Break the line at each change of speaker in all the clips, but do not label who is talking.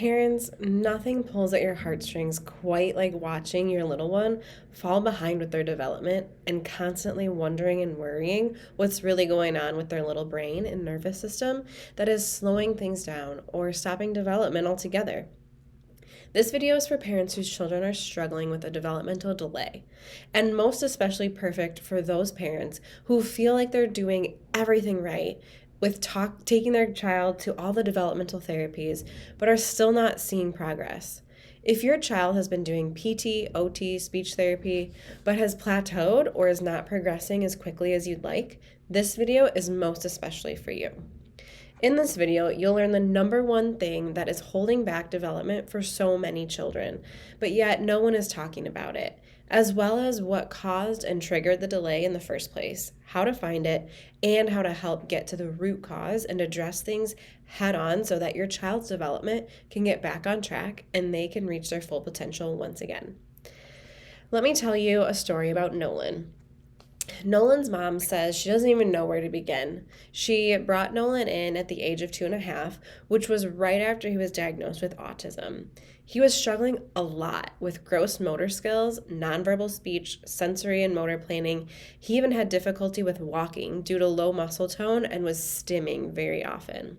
Parents, nothing pulls at your heartstrings quite like watching your little one fall behind with their development and constantly wondering and worrying what's really going on with their little brain and nervous system that is slowing things down or stopping development altogether. This video is for parents whose children are struggling with a developmental delay, and most especially perfect for those parents who feel like they're doing everything right with taking their child to all the developmental therapies, but are still not seeing progress. If your child has been doing PT, OT, speech therapy, but has plateaued or is not progressing as quickly as you'd like, this video is most especially for you. In this video, you'll learn the number one thing that is holding back development for so many children, but yet no one is talking about it, as well as what caused and triggered the delay in the first place, how to find it, and how to help get to the root cause and address things head on so that your child's development can get back on track and they can reach their full potential once again. Let me tell you a story about Nolan. Nolan's mom says she doesn't even know where to begin. She brought Nolan in at the age of 2.5, which was right after he was diagnosed with autism. He was struggling a lot with gross motor skills, nonverbal speech, sensory and motor planning. He even had difficulty with walking due to low muscle tone and was stimming very often.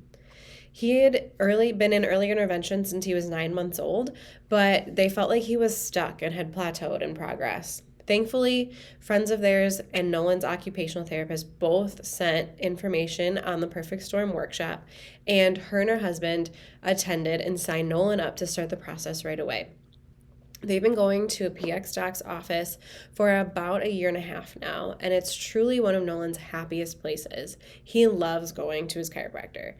He had been in early intervention since he was 9 months old, but they felt like he was stuck and had plateaued in progress. Thankfully, friends of theirs and Nolan's occupational therapist both sent information on the Perfect Storm workshop, and her and her husband attended and signed Nolan up to start the process right away. They've been going to a PX Doc's office for about 1.5 years now, and it's truly one of Nolan's happiest places. He loves going to his chiropractor.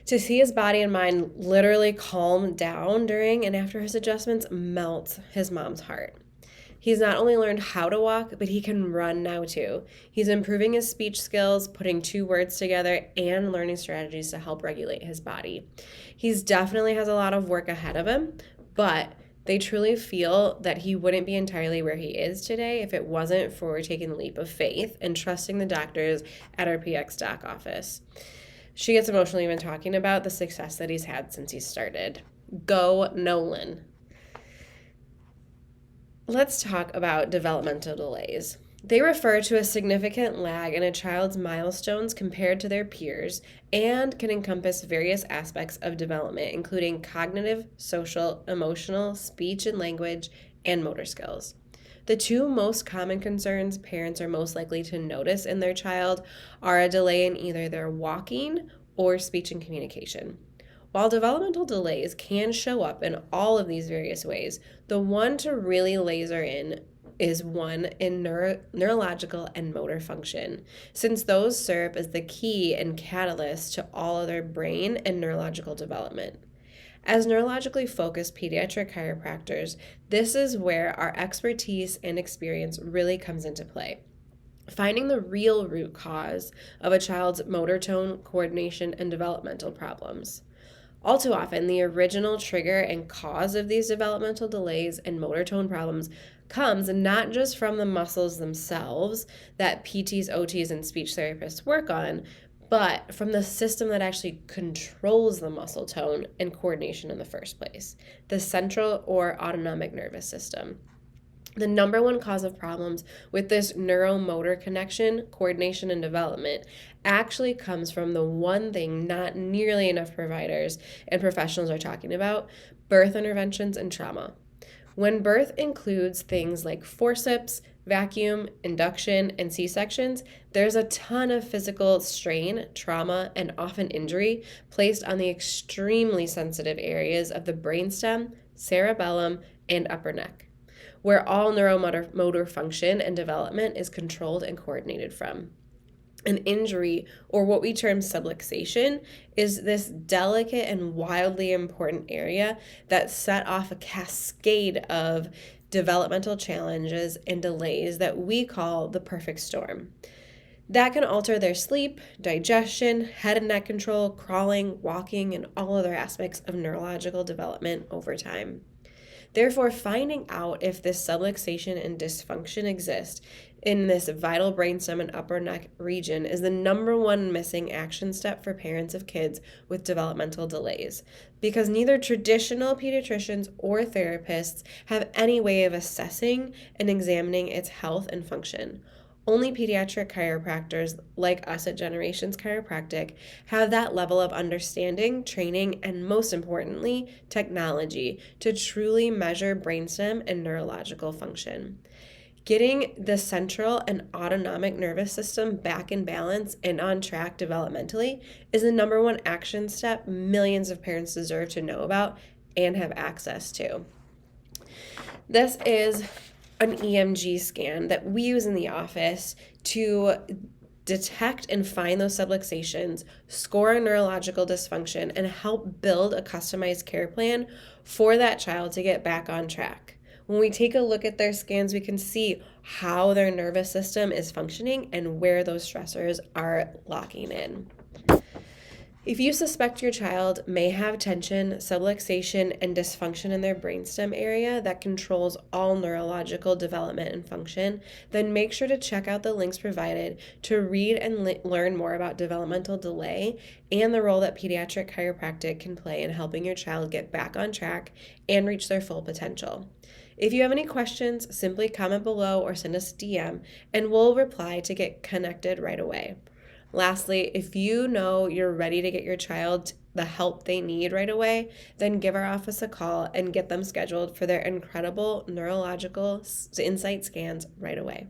To see his body and mind literally calm down during and after his adjustments melts his mom's heart. He's not only learned how to walk, but he can run now too. He's improving his speech skills, putting 2 words together, and learning strategies to help regulate his body. He's definitely has a lot of work ahead of him, but they truly feel that he wouldn't be entirely where he is today if it wasn't for taking the leap of faith and trusting the doctors at our PX Doc office. She gets emotional even talking about the success that he's had since he started. Go Nolan. Let's talk about developmental delays. They refer to a significant lag in a child's milestones compared to their peers and can encompass various aspects of development, including cognitive, social, emotional, speech and language, and motor skills. The 2 most common concerns parents are most likely to notice in their child are a delay in either their walking or speech and communication. While developmental delays can show up in all of these various ways, the one to really laser in is one in neurological and motor function, since those serve as the key and catalyst to all other brain and neurological development. As neurologically focused pediatric chiropractors, this is where our expertise and experience really comes into play. Finding the real root cause of a child's motor tone, coordination, and developmental problems. All too often, the original trigger and cause of these developmental delays and motor tone problems comes not just from the muscles themselves that PTs, OTs, and speech therapists work on, but from the system that actually controls the muscle tone and coordination in the first place, the central or autonomic nervous system. The number one cause of problems with this neuromotor connection, coordination, and development actually comes from the one thing not nearly enough providers and professionals are talking about: birth interventions and trauma. When birth includes things like forceps, vacuum, induction, and C-sections, there's a ton of physical strain, trauma, and often injury placed on the extremely sensitive areas of the brainstem, cerebellum, and upper neck, where all neuromotor function and development is controlled and coordinated from. An injury, or what we term subluxation, is this delicate and wildly important area that set off a cascade of developmental challenges and delays that we call the perfect storm. That can alter their sleep, digestion, head and neck control, crawling, walking, and all other aspects of neurological development over time. Therefore, finding out if this subluxation and dysfunction exist in this vital brainstem and upper neck region is the number one missing action step for parents of kids with developmental delays, because neither traditional pediatricians or therapists have any way of assessing and examining its health and function. Only pediatric chiropractors like us at Generations Chiropractic have that level of understanding, training, and most importantly, technology to truly measure brainstem and neurological function. Getting the central and autonomic nervous system back in balance and on track developmentally is the number one action step millions of parents deserve to know about and have access to. This is an EMG scan that we use in the office to detect and find those subluxations, score a neurological dysfunction, and help build a customized care plan for that child to get back on track. When we take a look at their scans, we can see how their nervous system is functioning and where those stressors are locking in. If you suspect your child may have tension, subluxation, and dysfunction in their brainstem area that controls all neurological development and function, then make sure to check out the links provided to read and learn more about developmental delay and the role that pediatric chiropractic can play in helping your child get back on track and reach their full potential. If you have any questions, simply comment below or send us a DM, and we'll reply to get connected right away. Lastly, if you know you're ready to get your child the help they need right away, then give our office a call and get them scheduled for their incredible neurological insight scans right away.